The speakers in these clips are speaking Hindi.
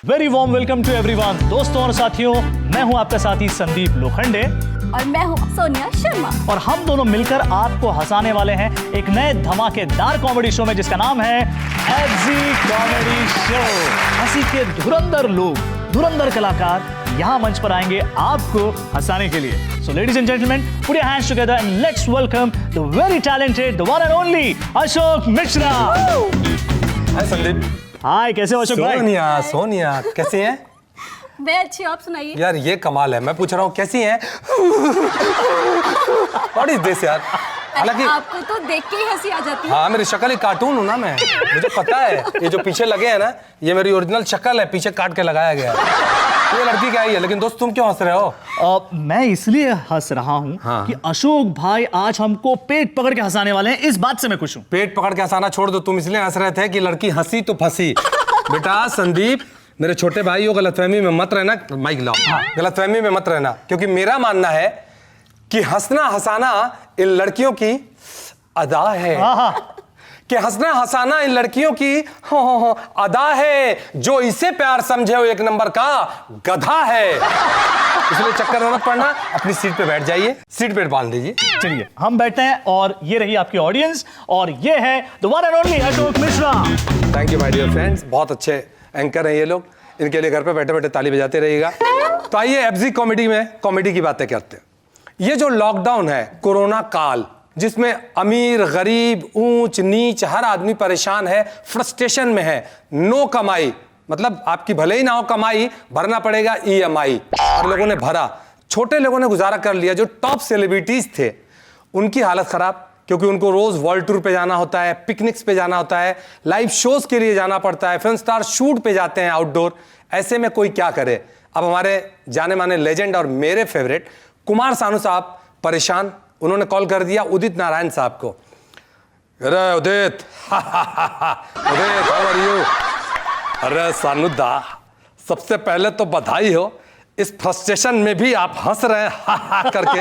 Very warm welcome to everyone. दोस्तों और साथियों, मैं हूं आपका साथी संदीप लोखंडे और मैं हूं सोनिया शर्मा और हम दोनों मिलकर आपको हंसाने वाले हैं एक नए धमाकेदार कॉमेडी शो में जिसका नाम है एफजी कॉमेडी शो। हंसी के धुरंधर लोग, धुरंधर कलाकार यहाँ मंच पर आएंगे आपको हंसाने के लिए। So ladies and gentleman, put your hands together and let's welcome the very talented, the one and only Ashok Mishra. Hi Sandeep. Hi, कैसे हो अशोक भाई? सोनिया कैसे हैं? मैं अच्छी, आप सुनाइए। यार ये कमाल है, मैं पूछ रहा हूँ कैसी हैं? व्हाट इज दिस यार? हालांकि आपको तो देख के ही हंसी आ जाती है। हाँ, मेरी शक्ल ही कार्टून हूँ ना मैं, मुझे पता है। ये जो पीछे लगे हैं ना, ये मेरी ओरिजिनल शक्ल है, पीछे काट के लगाया गया है। ये लड़की क्या ही है, लेकिन दोस्त तुम क्यों हंस रहे हो? मैं इसलिए हंस रहा हूँ कि अशोक भाई आज हमको पेट पकड़ के हंसाने वाले हैं, इस बात से मैं खुश हूँ। पेट पकड़ के हंसाना छोड़ दो, तुम इसलिए हंस रहे थे कि लड़की हंसी तो फंसी। बेटा संदीप, मेरे छोटे भाई हो, गलतफहमी में मत रहना। माइक लाओ। गलतफहमी में मत रहना, क्योंकि मेरा मानना है कि हंसना हंसाना इन लड़कियों की अदा है। कि हंसना हंसाना इन लड़कियों की अदा है। जो इसे प्यार समझे वो एक नंबर का गधा है। इसलिए चक्कर में मत पड़ना, अपनी सीट पे बैठ जाइए, सीट पे बांध दीजिए। चलिए हम बैठते हैं और ये रही आपकी ऑडियंस और ये है the one and only Ashok Mishra. Thank you my dear friends, बहुत अच्छे एंकर हैं ये लोग। इनके लिए घर पे बैठे बैठे ताली बजाते रहिएगा। तो आइए एफजी कॉमेडी में कॉमेडी की बातें करते हैं। ये जो लॉकडाउन है, कोरोना काल, जिसमें अमीर गरीब ऊंच नीच हर आदमी परेशान है, फ्रस्ट्रेशन में है। नो कमाई, मतलब आपकी भले ही ना हो कमाई, भरना पड़ेगा ईएमआई। और लोगों ने भरा, छोटे लोगों ने गुजारा कर लिया। जो टॉप सेलिब्रिटीज थे उनकी हालत खराब, क्योंकि उनको रोज वर्ल्ड टूर पे जाना होता है, पिकनिक्स पे जाना होता है, लाइव शोज के लिए जाना पड़ता है, फिल्म स्टार शूट पे जाते हैं आउटडोर। ऐसे में कोई क्या करे? अब हमारे जाने माने लेजेंड और मेरे फेवरेट कुमार सानू साहब परेशान। उन्होंने कॉल कर दिया उदित नारायण साहब को। अरे उदित, उदित हाउ आर यू? अरे सानू दा, सबसे पहले तो बधाई हो, इस फ्रस्ट्रेशन में भी आप हंस रहे हैं करके,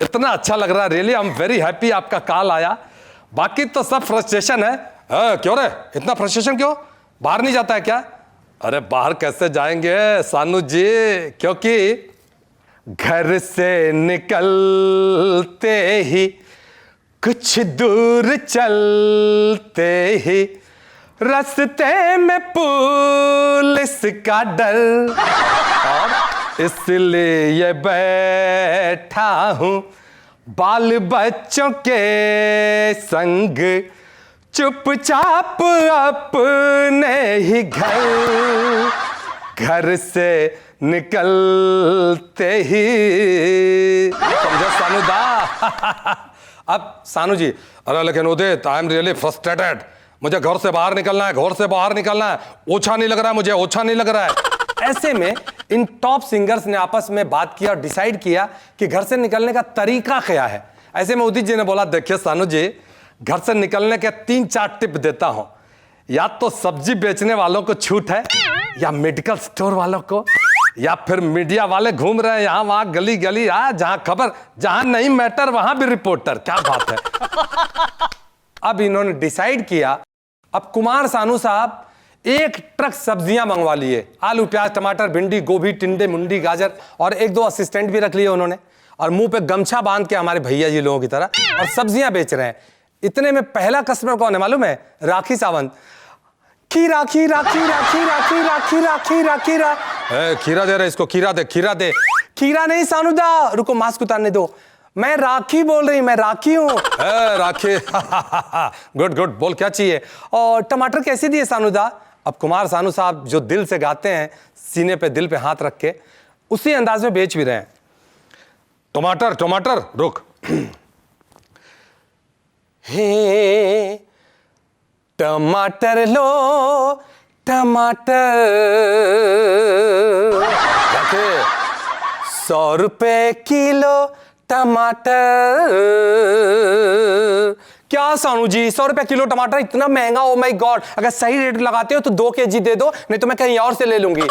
इतना अच्छा लग रहा है। Really I am very happy आपका कॉल आया। बाकी तो सब फ्रस्ट्रेशन है। क्यों रे, इतना फ्रस्ट्रेशन क्यों? बाहर नहीं जाता है क्या? अरे बाहर कैसे जाएंगे सानू जी, क्योंकि घर से निकलते ही कुछ दूर चलते ही रास्ते में पुलिस का डर, और इसलिए बैठा हूं बाल बच्चों के संग, चुपचाप अपने ही घर से निकलते ही। समझो सानू दा? अब सानू जी, अरे लेकिन उदित, आई एम रियली फ्रस्ट्रेटेड। मुझे घर से बाहर निकलना है, घर से बाहर निकलना है, ओछा नहीं लग रहा है मुझे, ओछा नहीं लग रहा है। ऐसे में इन टॉप सिंगर्स ने आपस में बात किया और डिसाइड किया कि घर से निकलने का तरीका क्या है। ऐसे में उदित जी ने बोला, देखिए सानू जी, घर से निकलने के 3-4 टिप देता हूं। या तो सब्जी बेचने वालों को छूट है, या मेडिकल स्टोर वालों को, या फिर मीडिया वाले घूम रहे हैं यहां वहां गली गली, जहां खबर, जहां नहीं मैटर वहां भी रिपोर्टर। क्या बात है। अब इन्होंने डिसाइड किया, अब कुमार सानू साहब 1 ट्रक सब्जियां मंगवा लिए। आलू प्याज टमाटर भिंडी गोभी टिंडे मुंडी गाजर, और 1-2 असिस्टेंट भी रख लिए उन्होंने, और मुंह पे गमछा बांध के हमारे भैया जी लोगों की तरह, और सब्जियां बेच रहे हैं। इतने में पहला कस्टमर कौन है मालूम है? राखी सावंत। खीरा खीरा खीरा खीरा खीरा खीरा खीरा खीरा, खीरा दे रहे इसको, खीरा दे, खीरा दे। खीरा नहीं सानू दा, रुको मास्क उतारने दो, मैं राखी बोल रही, मैं राखी हूँ। राखी, गुड गुड, बोल क्या चाहिए? और टमाटर कैसे दिए सानू दा? अब कुमार सानू साहब जो दिल से गाते हैं, सीने पे दिल पे हाथ रख के, उसी अंदाज में बेच भी रहे हैं। टमाटर टमाटर, रुक। हे टमाटर लो टमाटर, रखे 100 रुपए किलो टमाटर। क्या सानू जी, 100 रुपए किलो टमाटर, इतना महंगा? ओ माय गॉड, अगर सही रेट लगाते हो तो 2 kg दे दो, नहीं तो मैं कहीं और से ले लूंगी।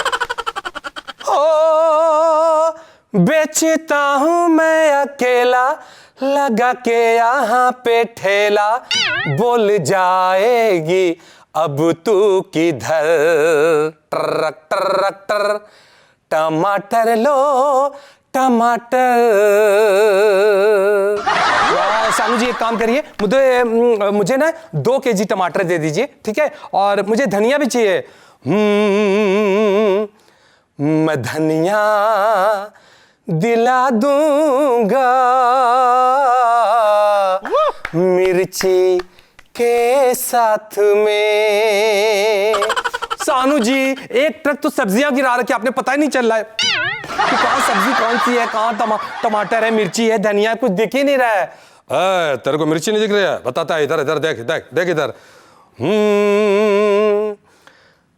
ओ बेचता हूं मैं अकेला, लगा के यहाँ पे ठेला, बोल जाएगी अब तू किधर, ट्रक ट्रक ट्र, टमाटर लो टमाटर। सानू जी एक काम करिए, मुझे ना 2 kg टमाटर दे दीजिए, ठीक है, और मुझे धनिया भी चाहिए। मैं धनिया दिला दूंगा मिर्ची के साथ में। सानू जी एक ट्रक तो सब्जियां गिरा रखी, आपने पता ही नहीं चल रहा है कि कहाँ सब्जी कौन सी है, कहाँ टमाटर है, मिर्ची है, धनिया, कुछ दिख ही नहीं रहा है। तेरे को मिर्ची नहीं दिख रही है? बताता है, इधर इधर देख देख देख इधर।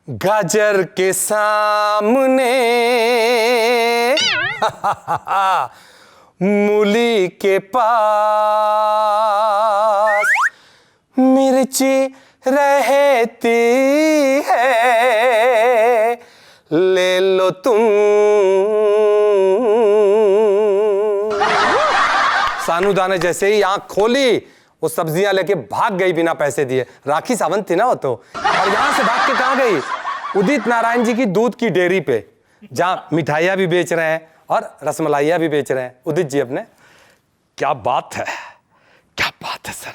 गाजर के सामने मूली के पास मिर्ची रहती है, ले लो तुम। सानूदा ने जैसे ही आंख खोली वो सब्जियां लेके भाग गई बिना पैसे दिए। राखी सावंत थी ना वो तो। और यहां से भाग के कहां गई? उदित नारायण जी की दूध की डेयरी पे, जहां मिठाइयां भी बेच रहे हैं और रसमलाइयां भी बेच रहे हैं उदित जी अपने। क्या बात है, क्या बात है सर,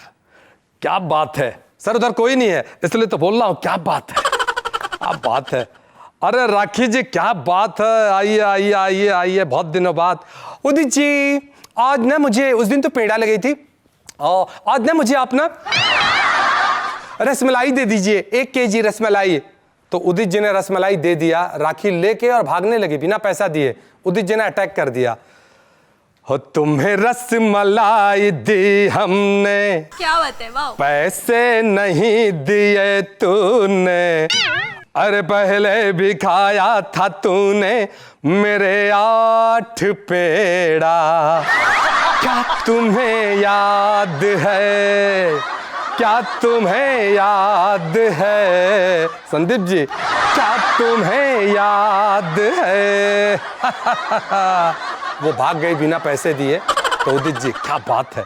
क्या बात है सर। उधर कोई नहीं है इसलिए तो बोल रहा हूं, क्या बात है, क्या बात है। अरे राखी जी क्या बात है, आइए आइए आइए आइए, बहुत दिनों बाद। उदित जी आज ना मुझे, उस दिन तो पेड़ा लगी थी, आज ना मुझे आप ना रसमलाई दे दीजिए, 1 kg रसमलाई। तो उदित जी ने रसमलाई दे दिया, राखी लेके और भागने लगी बिना पैसा दिए। उदित जी ने अटैक कर दिया। हो तुम्हें रसमलाई दी हमने, क्या बात है, वाह। पैसे नहीं दिए तूने, अरे पहले भी खाया था तूने मेरे 8 पेड़ा। क्या तुम्हें याद है, क्या तुम्हें याद है संदीप जी, क्या तुम्हें याद है? वो भाग गई बिना पैसे दिए। तो उदित जी क्या बात है,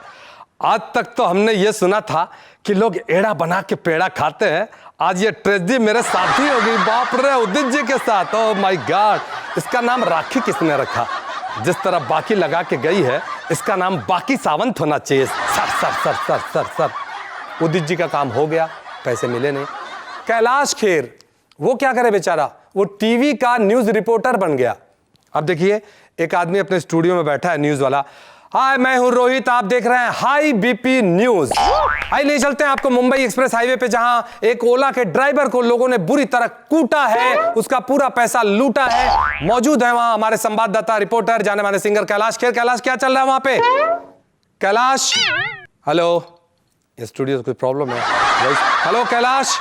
आज तक तो हमने ये सुना था कि लोग एड़ा बना के पेड़ा खाते हैं, आज ये ट्रेजेडी मेरे साथ ही हो गई। बाप रे, उदित जी के साथ। Oh my God. इसका नाम राखी किसने रखा? जिस तरह बाकी लगा के गई है, इसका नाम बाकी सावंत होना चाहिए। Sir sir sir sir sir sir. Udit ji का काम हो गया, पैसे मिले नहीं। कैलाश खेर वो क्या करे बेचारा, वो टीवी का न्यूज रिपोर्टर बन गया। अब देखिए एक आदमी अपने स्टूडियो में बैठा है, न्यूज वाला। हाय मैं हूं रोहित, आप देख रहे हैं हाई बीपी न्यूज। आइए ले चलते हैं आपको मुंबई एक्सप्रेस हाईवे पे, जहां एक ओला के ड्राइवर को लोगों ने बुरी तरह कूटा है, उसका पूरा पैसा लूटा है। मौजूद है वहां हमारे संवाददाता रिपोर्टर जाने माने सिंगर कैलाश खेर। कैलाश क्या चल रहा है वहां पे? कैलाश, हेलो, ये स्टूडियो में कोई प्रॉब्लम है? हेलो कैलाश,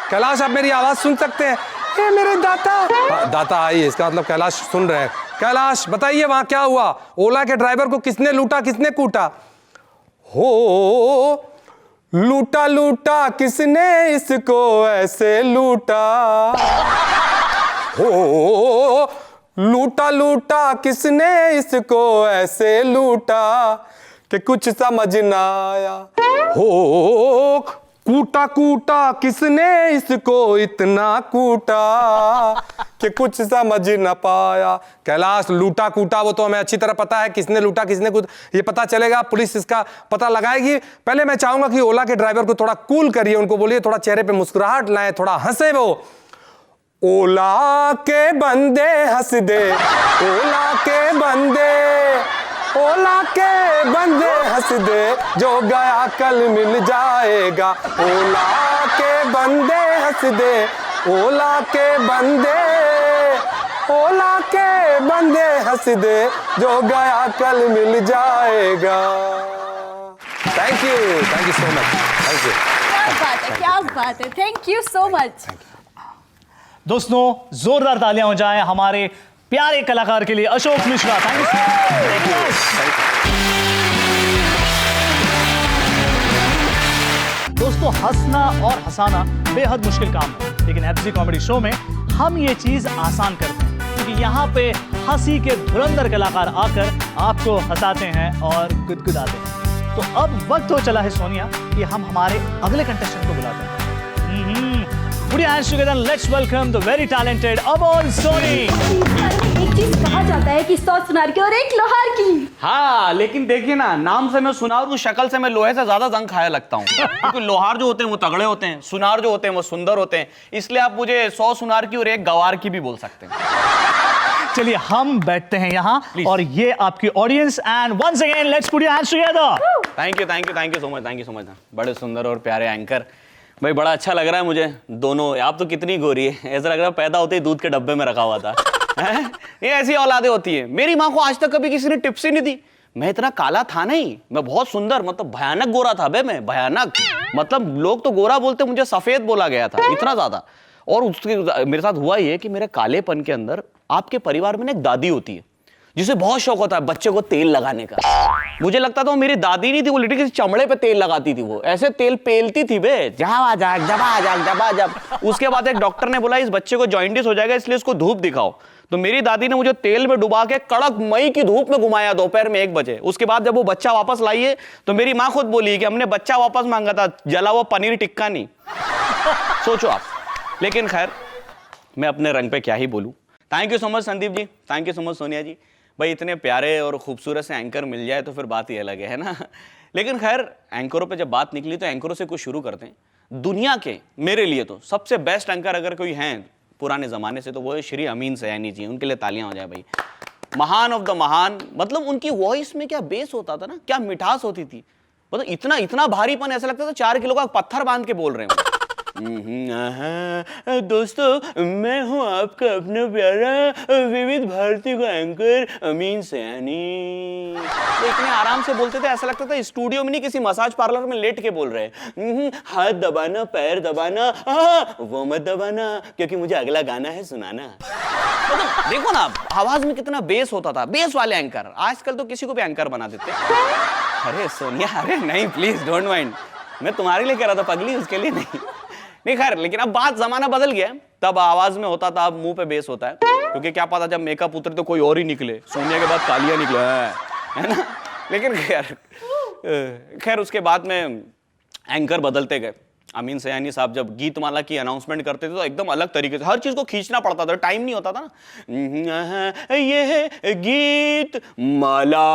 कैलाश आप मेरी आवाज सुन सकते हैं? ये मेरे दाता, दाता आइए, इसका मतलब कैलाश सुन रहे हैं। कैलाश बताइए वहां क्या हुआ? ओला के ड्राइवर को किसने लूटा, किसने कूटा? हो लूटा लूटा किसने इसको ऐसे लूटा, हो लूटा लूटा किसने इसको ऐसे लूटा कि कुछ समझ ना आया। हो कूटा कूटा किसने इसको इतना कूटा कि कुछ समझ न पाया। कैलाश लूटा कूटा वो तो हमें अच्छी तरह पता है, किसने लूटा किसने कूटा ये पता चलेगा, पुलिस इसका पता लगाएगी। पहले मैं चाहूंगा कि ओला के ड्राइवर को थोड़ा कूल करिए, उनको बोलिए थोड़ा चेहरे पे मुस्कुराहट लाए, थोड़ा हंसे वो। ओला के बंदे हंस दे, ओला के बंदे, ओला के बंदे हंस दे, जो गया कल मिल जाएगा। ओला के बंदे हंस दे, ओला के बंदे, ओला के बंदे हंस दे, जो गया कल मिल जाएगा। Thank you so much, thank you. क्या बात है, क्या बात है, थैंक यू सो मच। दोस्तों जोरदार तालियां हो जाएं हमारे प्यारे कलाकार के लिए, अशोक मिश्रा। Thank you. दोस्तों हंसना और हंसाना बेहद मुश्किल काम है, लेकिन एफजी कॉमेडी शो में हम ये चीज आसान करते हैं, क्योंकि यहाँ पे हंसी के धुरंधर कलाकार आकर आपको हंसाते हैं और गुदगुदाते हैं। तो अब वक्त हो चला है सोनिया कि हम हमारे अगले कंटेस्टेंट को बुलाते हैं। Put your hands together and let's welcome the very talented Amol Soni. एक चीज कहा जाता है कि 100 सुनार की और एक लोहार की। हाँ, लेकिन देखिए ना, नाम से मैं सुनार हूँ, शक्ल से मैं लोहे से ज्यादा जंग खाया लगता हूँ। क्योंकि लोहार जो होते हैं वो तगड़े होते हैं, सुनार जो होते हैं वो सुंदर होते हैं। इसलिए आप मुझे 100 सुनार की और एक गवार की भी बोल सकते हैं। चलिए हम बैठते हैं यहाँ और ये आपकी audience and once again let's put your hands together. Thank you so much, thank you so much. बड़े सुंदर और प्यारे एंकर भाई, बड़ा अच्छा लग रहा है मुझे दोनों। आप तो कितनी गोरी है, ऐसा लग रहा है पैदा होते ही दूध के डब्बे में रखा हुआ था। ये ऐसी औलादे होती है। मेरी माँ को आज तक कभी किसी ने टिप्स ही नहीं दी। मैं इतना काला था नहीं, मैं बहुत सुंदर, मतलब भयानक गोरा था बे, मैं भयानक, मतलब लोग तो गोरा बोलते, मुझे सफेद बोला गया था, इतना ज्यादा। और उसके मेरे साथ हुआ ये कि मेरे कालेपन के अंदर आपके परिवार में एक दादी होती है जिसे बहुत शौक होता है बच्चे को तेल लगाने का। मुझे लगता था वो मेरी दादी नहीं थी, वो लिटरली किसी चमड़े पे तेल लगाती थी, वो ऐसे तेल पेलती थी बे, जब। उसके बाद एक डॉक्टर ने बोला इस बच्चे को जॉइंटिस हो जाएगा, इसलिए इसको धूप दिखाओ। तो मेरी दादी ने मुझे तेल में डुबा के कड़क मई की धूप में घुमाया दोपहर में 1 बजे। उसके बाद जब वो बच्चा वापस लाइए तो मेरी माँ खुद बोली कि हमने बच्चा वापस मांगा था, जला हुआ पनीर टिक्का नहीं। सोचो आप। लेकिन खैर, मैं अपने रंग पे क्या ही बोलूं। Thank you so much Sandeep ji, thank you so much Sonia ji. भाई इतने प्यारे और खूबसूरत से एंकर मिल जाए तो फिर बात ही अलग है ना। लेकिन खैर, एंकरों पे जब बात निकली तो एंकरों से कुछ शुरू करते हैं। दुनिया के मेरे लिए तो सबसे बेस्ट एंकर अगर कोई हैं पुराने जमाने से तो वो है श्री अमीन सयानी जी। उनके लिए तालियां हो जाए भाई। महान ऑफ द महान। मतलब उनकी वॉइस में क्या बेस होता था ना, क्या मिठास होती थी। मतलब इतना इतना भारीपन, ऐसा लगता था 4 किलो का पत्थर बांध के बोल रहे हैं। दोस्तों, मैं हूं आपका अपना प्यारा विविध भारती का एंकर अमीन सयानी। तो इतने आराम से बोलते थे, ऐसा लगता था स्टूडियो में नहीं किसी मसाज पार्लर में लेट के बोल रहे हैं। हाथ दबाना, पैर दबाना, वो मत दबाना क्योंकि मुझे अगला गाना है सुनाना। तो देखो ना आवाज में कितना बेस होता था। बेस वाले एंकर आजकल तो किसी को भी एंकर बना देते। अरे सोनिया, अरे नहीं प्लीज डोंट माइंड, मैं तुम्हारे लिए कह रहा था पगली, उसके लिए नहीं खैर। लेकिन अब बात जमाना बदल गया। तब आवाज में होता था, अब मुंह पे बेस होता है। क्योंकि क्या पता जब मेकअप उतरे तो कोई और ही निकले, सोनिया के बाद कालिया निकले, है ना। लेकिन खैर उसके बाद में एंकर बदलते गए। अमीन सयानी साहब जब गीतमाला की अनाउंसमेंट करते थे तो एकदम अलग तरीके से हर चीज को खींचना पड़ता था, टाइम नहीं होता था ना। ये है गीत माला।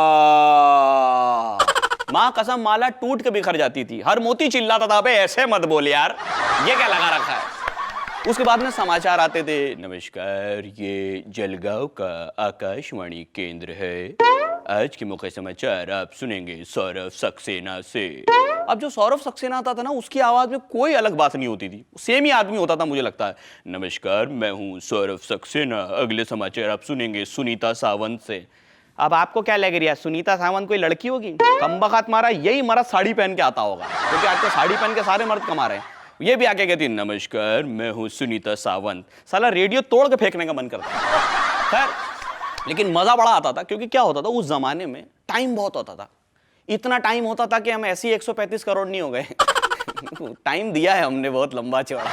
माँ कसम, माला टूट के बिखर जाती थी। हर मोती चिल्लाता था, बे ऐसे मत बोल यार, ये क्या लगा रखा है। उसके बाद में समाचार आते थे। नमस्कार, ये जलगांव का आकाशवाणी केंद्र है। आज के मुख्य समाचार आप सुनेंगे सौरभ सक्सेना से। अब जो सौरभ सक्सेना आता था ना, उसकी आवाज में कोई अलग बात नहीं होती थी, सेम ही आदमी होता था मुझे लगता है। नमस्कार, मैं हूँ सौरभ सक्सेना, अगले समाचार आप सुनेंगे सुनीता सावंत से। अब आपको क्या लग रहा है, सुनीता सावंत कोई लड़की होगी? कमबख्त मारा, यही मर्द साड़ी पहन के आता होगा, क्योंकि आज तो साड़ी पहन के सारे मर्द कमा रहे हैं। ये भी आके कहती है नमस्कार, मैं हूँ सुनीता सावंत। साला रेडियो तोड़ के फेंकने का मन करता है। खैर, लेकिन मजा बड़ा आता था, क्योंकि क्या होता था उस जमाने में टाइम बहुत होता था। इतना टाइम होता था कि हम ऐसे ही 135 करोड़ नहीं हो गए। टाइम दिया है हमने बहुत लंबा चौड़ा।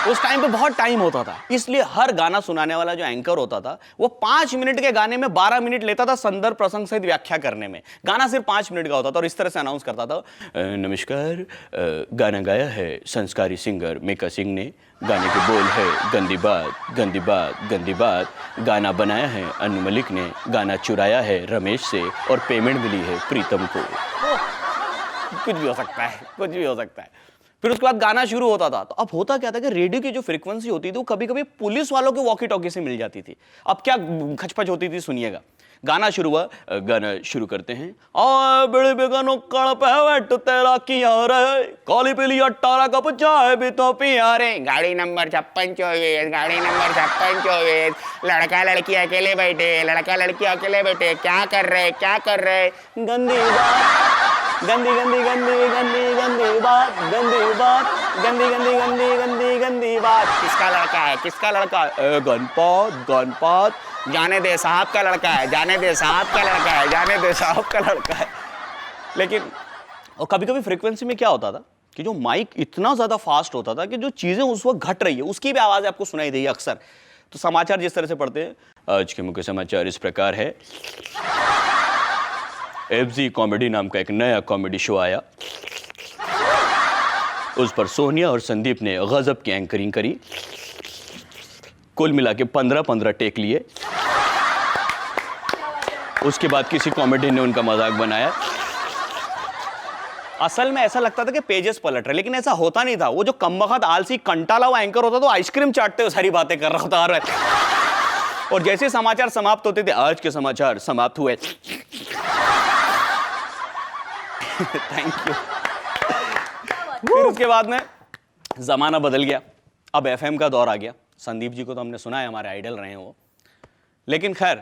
उस टाइम पे बहुत टाइम होता था, इसलिए हर गाना सुनाने वाला जो एंकर होता था वो 5 मिनट के गाने में 12 मिनट लेता था संदर्भ प्रसंग सहित व्याख्या करने में। गाना सिर्फ 5 मिनट का होता था और इस तरह से अनाउंस करता था। नमस्कार, गाना गाया है संस्कारी सिंगर मीका सिंह ने। गाने के बोल है गंदी बात गंदी बात गंदी बात। गाना बनाया है अनु मलिक ने। गाना चुराया है रमेश से और पेमेंट मिली है प्रीतम को। कुछ भी हो सकता है, कुछ भी हो सकता है। फिर उसके बाद गाना शुरू होता था। तो अब होता क्या था कि रेडियो की जो फ्रीक्वेंसी होती थी वो कभी कभी पुलिस वालों के वॉकी टॉकी से मिल जाती थी। अब क्या खचपच होती थी, सुनिएगा। गाना शुरू हुआ, गाना शुरू करते हैं। और बड़े बेगानो कड़ पे तेरा किया रे, काली पीली 18 कप चाय भी तो पिया रे। गाड़ी नंबर 5624, गाड़ी नंबर 5624। लड़का लड़की अकेले बैठे, लड़का लड़की अकेले बैठे, क्या कर रहे क्या कर रहे। गंदी बात गंदी गंदी गंदी गंदी गंदी बात, गंदी बात, गंदी गंदी गंदी गंदी गंदी बात। किसका लड़का है, किसका लड़का है? गणपत गणपत, जाने दे साहब का लड़का है, जाने दे साहब का लड़का है, जाने दे साहब का लड़का है। लेकिन और कभी कभी फ्रीक्वेंसी में क्या होता था कि जो माइक इतना ज्यादा फास्ट होता था कि जो चीजें उस वक्त घट रही है उसकी भी आवाज आपको सुनाई देगी अक्सर। तो समाचार जिस तरह से पढ़ते हैं, आज के मुख्य समाचार इस प्रकार है। एफजी कॉमेडी नाम का एक नया कॉमेडी शो आया। उस पर सोनिया और संदीप ने गजब की एंकरिंग करी। कुल मिला के 15-15 टेक लिए। उसके बाद किसी कॉमेडी ने उनका मजाक बनाया। असल में ऐसा लगता था कि पेजेस पलट रहे, लेकिन ऐसा होता नहीं था। वो जो कमबख्त आलसी कंटाला हुआ एंकर होता तो आइसक्रीम चाटते हुए सारी बातें कर रहा था। और जैसे समाचार समाप्त होते थे, आज के समाचार समाप्त हुए। Thank you. फिर उसके बाद में जमाना बदल गया। अब एफएम का दौर आ गया। संदीप जी को तो हमने सुना है, हमारे आइडल रहे हैं वो। लेकिन खैर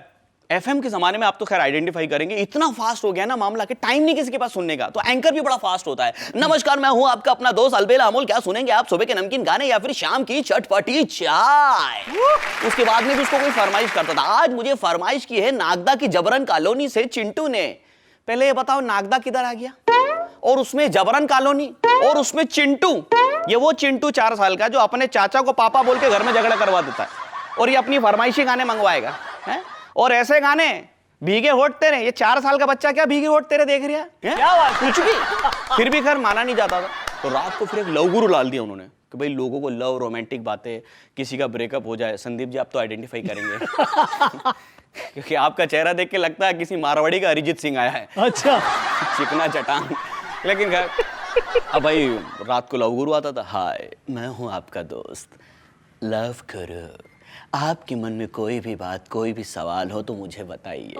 एफएम के जमाने में आप तो खैर आइडेंटिफाई करेंगे, इतना फास्ट हो गया ना मामला कि टाइम नहीं किसी के पास सुनने का। तो एंकर भी बड़ा फास्ट होता है। नमस्कार, मैं हूं आपका अपना दोस्त अलबेला अमोल। क्या सुनेंगे आप? सुबह के नमकीन गाने या फिर शाम की चटपटी चाय। उसके बाद में भी उसको कोई फरमाइश करता था। आज मुझे फरमाइश की है नागदा की जबरन कॉलोनी से चिंटू ने। पहले ये बताओ, नागदा किधर आ गया? और उसमें जबरन कॉलोनी, और उसमें चिंटू। ये वो चिंटू 4 साल का जो अपने चाचा को पापा बोल के घर में झगड़ा करवा देता है, और ये अपनी फरमाइशी गाने मंगवाएगा है? और ऐसे गाने, भीगे होठ तेरे। ये 4 साल का बच्चा क्या भीगे होठ तेरे देख रहा है? क्या बात, कुछ भी। फिर भी खैर माना नहीं जाता था। तो रात को फिर एक लव गुरु डाल दिया उन्होंने कि भाई लोगों को लव, रोमांटिक बातें, किसी का ब्रेकअप हो जाए। संदीप जी आप तो आइडेंटिफाई करेंगे क्योंकि आपका चेहरा देख के लगता है किसी मारवाड़ी का अरिजीत सिंह आया है। अच्छा। चिकना चटान। लेकिन खैर अब भाई रात को लव गुरु आता था। हाय, मैं हूं आपका दोस्त, लव करो। आपके मन में कोई भी बात, कोई भी सवाल हो तो मुझे बताइए।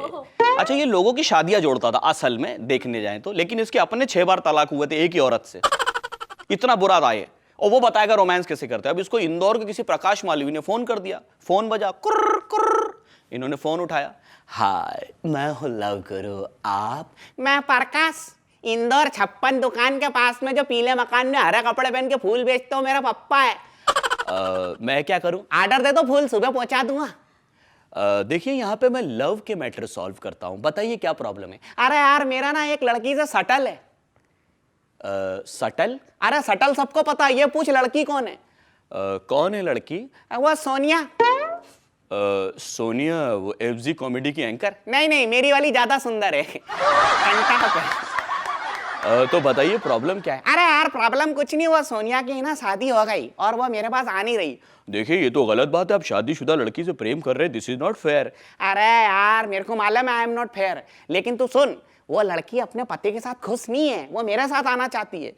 अच्छा, ये लोगों की शादियां जोड़ता था असल में देखने जाए तो, लेकिन इसके अपने 6 बार तलाक हुए थे एक ही औरत से। इतना बुरा था ये। और वो बताएगा रोमांस कैसे करते हैं। अब इसको इंदौर के किसी प्रकाश मालवी ने फोन कर दिया। फोन बजा, कुर्र कुर्र। इन्होंने फोन उठाया। हाय, मैं हूं लव करो, आप? मैं प्रकाश, इंदौर 56 दुकान के पास में जो पीले मकान में हरा कपड़े पहन के फूल बेचते हो, मेरा पप्पा है। मैं क्या करूं? ऑर्डर दे दो, फूल सुबह पहुंचा दूंगा। देखिए यहाँ पे मैं लव के मैटर सॉल्व करता हूं, बताइए क्या प्रॉब्लम है? अरे यार मेरा ना एक लड़की से सटल है। सटल? अरे सटल सबको पता है, ये पूछ लड़की कौन है? कौन है लड़की? वो सोनिया। सोनिया वो एफजी कॉमेडी की एंकर? नहीं नहीं, मेरी वाली ज्यादा सुंदर है। तो बताइए प्रॉब्लम क्या है? अरे यार प्रॉब्लम कुछ नहीं, वो सोनिया की ना शादी हो गई और वो मेरे पास आ नहीं रही। देखिए ये तो गलत बात है, आप शादीशुदा लड़की से प्रेम कर रहे हैं, दिस इज नॉट फेयर। अरे यार मेरे को मालूम है आई एम नॉट फेयर, लेकिन तू सुन, वो लड़की अपने पति के साथ खुश नहीं है, वो मेरे साथ आना चाहती है।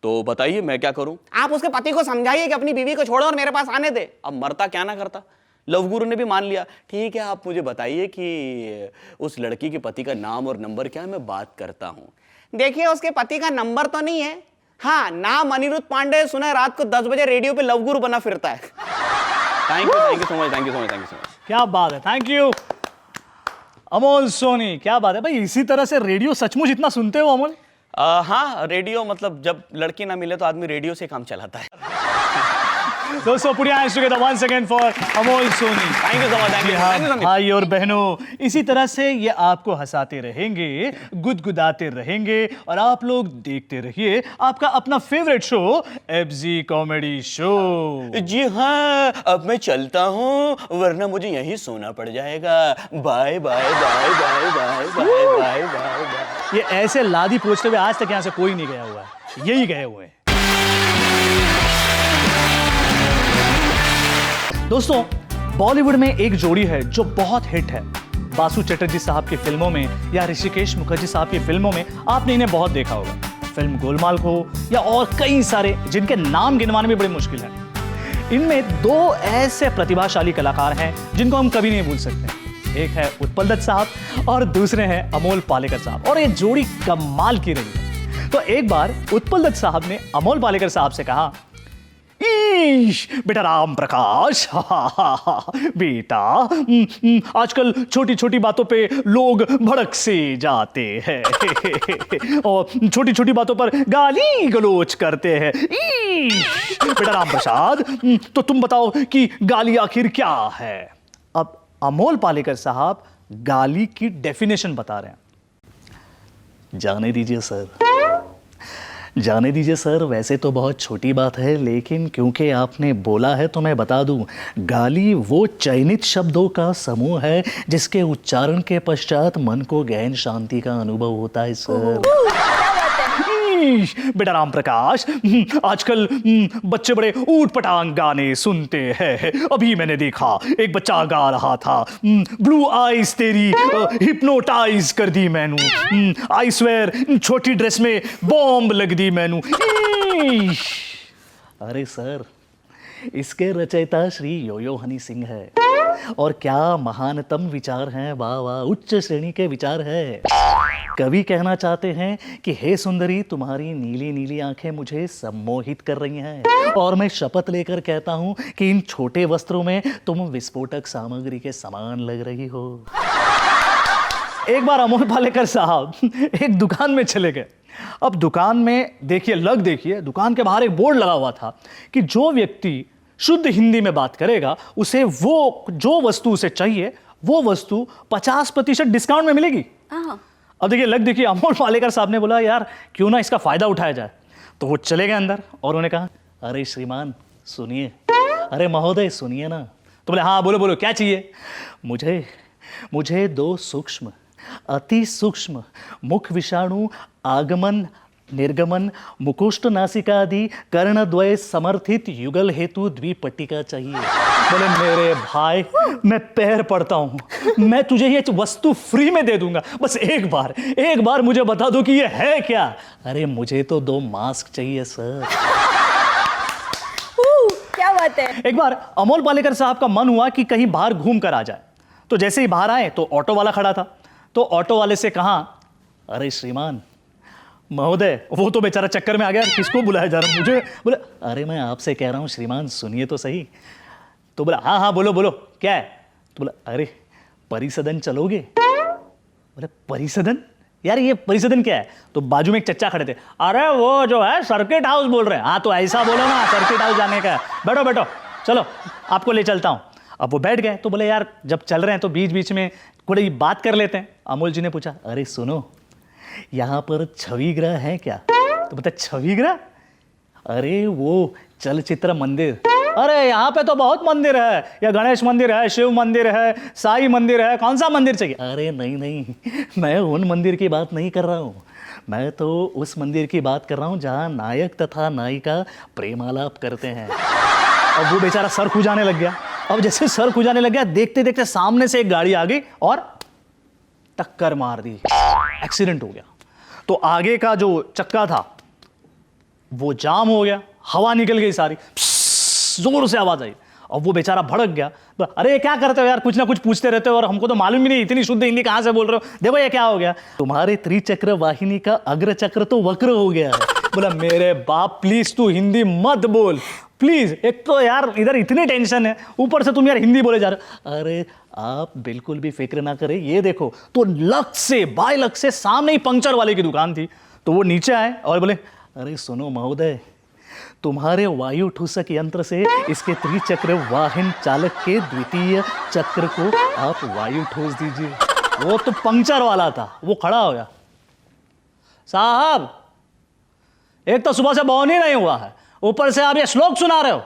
तो बताइए मैं क्या करूं? आप उसके पति को समझाइए कि अपनी बीवी को छोड़ो और मेरे पास आने दे। अब मरता क्या ना करता। लव गुरु ने भी मान लिया। ठीक है, आप मुझे बताइए कि उस लड़की के पति का नाम और नंबर क्या है, मैं बात करता हूं। देखिए उसके पति का नंबर तो नहीं है, हाँ नाम अनिरुद्ध पांडे, सुना है रात को 10 बजे रेडियो पे लव गुरु बना फिरता है। Thank you so much, thank you so much. क्या बात है, थैंक यू अमोल सोनी, क्या बात है भाई। इसी तरह से रेडियो सचमुच इतना सुनते हो अमोल? हाँ, रेडियो मतलब जब लड़की ना मिले तो आदमी रेडियो से काम चलाता है। दोस्तों put your hands together once again for Amol Soni. Thank you so much, thank you. भाई और बहनों, इसी तरह से ये आपको हंसाते रहेंगे, गुदगुदाते रहेंगे और आप लोग देखते रहिए आपका अपना favourite show FG comedy show. जी हाँ, अब मैं चलता हूँ वरना मुझे यहीं सोना पड़ जाएगा। Bye bye bye bye bye bye bye bye. ये ऐसे लादी पोछते हुए आज तक यहाँ से कोई नहीं गया हुआ है, यही गए हुए हैं। दोस्तों बॉलीवुड में एक जोड़ी है जो बहुत हिट है। बासु चटर्जी साहब की फिल्मों में या ऋषिकेश मुखर्जी साहब की फिल्मों में आपने इन्हें बहुत देखा होगा। फिल्म गोलमाल को या और कई सारे जिनके नाम गिनवाने में बड़ी मुश्किल है। इनमें 2 ऐसे प्रतिभाशाली कलाकार हैं जिनको हम कभी नहीं भूल सकते। एक है उत्पल दत्त साहब और दूसरे हैं अमोल पालेकर साहब, और ये जोड़ी कमाल की रही है। तो एक बार उत्पल दत्त साहब ने अमोल पालेकर साहब से कहा, बेटा राम प्रकाश, बेटा आजकल छोटी छोटी बातों पे लोग भड़क से जाते हैं और छोटी छोटी बातों पर गाली गलोच करते हैं। बेटा राम प्रसाद, तो तुम बताओ कि गाली आखिर क्या है? अब अमोल पालेकर साहब गाली की डेफिनेशन बता रहे हैं। जाने दीजिए सर, जाने दीजिए सर, वैसे तो बहुत छोटी बात है, लेकिन क्योंकि आपने बोला है तो मैं बता दूं, गाली वो चयनित शब्दों का समूह है जिसके उच्चारण के पश्चात मन को गहन शांति का अनुभव होता है सर। बेटा राम प्रकाश, आजकल बच्चे बड़े ऊट पटांग गाने सुनते हैं। अभी मैंने देखा एक बच्चा गा रहा था, ब्लू आईज तेरी हिप्नोटाइज कर दी मैनू, आई स्वेयर छोटी ड्रेस में बॉम्ब लग दी मैनू। अरे सर, इसके रचयिता श्री योयो हनी सिंह है, और क्या महानतम विचार हैं, वाह वाह, उच्च श्रेणी के विचार है। कवि कहना चाहते हैं कि हे सुंदरी, तुम्हारी नीली नीली आंखें मुझे सम्मोहित कर रही हैं, और मैं शपथ लेकर कहता हूं कि इन छोटे वस्त्रों में तुम विस्फोटक सामग्री के समान लग रही हो। एक बार अमोल पालेकर साहब एक दुकान में चले गए। अब दुकान में देखिए, दुकान के बाहर एक बोर्ड लगा हुआ था कि जो व्यक्ति शुद्ध हिंदी में बात करेगा उसे वो जो वस्तु उसे चाहिए वो वस्तु 50% डिस्काउंट में मिलेगी। अब देखिए अमोल पालेकर साहब ने बोला, यार क्यों ना इसका फायदा उठाया जाए। तो वो चले गए अंदर और उन्होंने कहा, अरे श्रीमान सुनिए, अरे महोदय सुनिए ना। तो बोले, हाँ बोलो क्या चाहिए। मुझे 2 सूक्ष्म, अति सूक्ष्म मुख विषाणु आगमन निर्गमन मुकुष्ट नासिका आदि कर्णद्वय समर्थित युगल हेतु द्विपट्टिका चाहिए। बोले, मेरे भाई मैं पैर पड़ता हूं, मैं तुझे ये वस्तु फ्री में दे दूंगा, बस एक बार मुझे बता दो कि ये है क्या। अरे मुझे तो 2 मास्क चाहिए सर। क्या बात है। एक बार अमोल पालेकर साहब का मन हुआ कि कहीं बाहर घूम कर आ जाए। तो जैसे ही बाहर आए तो ऑटो वाला खड़ा था। तो ऑटो वाले से कहा, अरे श्रीमान महोदय, वो तो बेचारा चक्कर में आ गया, किसको बुलाया जा रहा है मुझे। बोले, अरे मैं आपसे कह रहा हूँ श्रीमान सुनिए तो सही। तो बोला, हाँ बोलो क्या है। तो बोला, अरे परिसदन चलोगे। बोले, परिसदन यार, ये परिसदन क्या है। तो बाजू में एक चच्चा खड़े थे, अरे वो जो है सर्किट हाउस बोल रहे हैं। हाँ तो ऐसा बोलो ना, सर्किट हाउस जाने का है। बैठो चलो आपको ले चलता हूँ। अब वो बैठ गए। तो बोले, यार जब चल रहे हैं तो बीच बीच में थोड़ी बात कर लेते हैं। अमोल जी ने पूछा, अरे सुनो, यहाँ पर छवि ग्रह है क्या। तो बता, छवि ग्रह, अरे वो चलचित्र मंदिर। अरे यहाँ पे तो बहुत मंदिर है, या गणेश मंदिर है, शिव मंदिर है, साई मंदिर है, कौन सा मंदिर चाहिए। अरे नहीं, मैं उन मंदिर की बात नहीं कर रहा हूँ, मैं तो उस मंदिर की बात कर रहा हूँ जहाँ नायक तथा नायिका प्रेमालाप करते हैं। अब वो बेचारा सर खुजाने लग गया। अब जैसे सर खुजाने लग गया, देखते देखते सामने से एक गाड़ी आ गई और टक्कर मार दी, एक्सीडेंट हो गया। तो आगे का जो चक्का था वो जाम हो गया, हवा निकल गई सारी, जोर से आवाज आई। और वो बेचारा भड़क गया। अरे क्या करते हो यार, कुछ ना कुछ पूछते रहते हो और हमको तो मालूम ही नहीं, इतनी शुद्ध हिंदी कहाँ से बोल रहे हो। देखो ये क्या हो गया, तुम्हारे त्रिचक्र वाहिनी का अग्र चक्र तो वक्र हो गया है। बोला, मेरे बाप प्लीज तू हिंदी मत बोल प्लीज, एक तो यार इधर इतनी टेंशन है, ऊपर से तुम यार हिंदी बोले जा रहे हो। अरे आप बिल्कुल भी फिक्र ना करें, ये देखो। तो लक से बाय लक से सामने ही पंक्चर वाले की दुकान थी। तो वो नीचे आए और बोले, अरे सुनो महोदय, तुम्हारे वायु ठूसक यंत्र से इसके त्रिचक्र वाहन चालक के द्वितीय चक्र को आप वायु ठूस दीजिए। वो तो पंक्चर वाला था, वो खड़ा हो गया। साहब एक तो सुबह से बॉन ही नहीं हुआ है, ऊपर से आप ये श्लोक सुना रहे हो।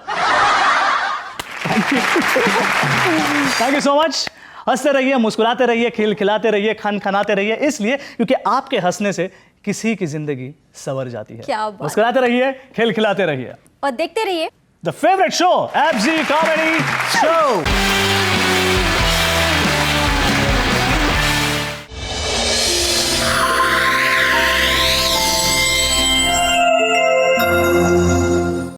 Thank you so much. हंसते रहिए, मुस्कुराते रहिए, खिलखिलाते रहिए, खनखनाते रहिए, इसलिए क्योंकि आपके हंसने से किसी की जिंदगी संवर जाती है। क्या बात। मुस्कुराते रहिए, खिलखिलाते रहिए और देखते रहिए the favourite show, FG comedy show.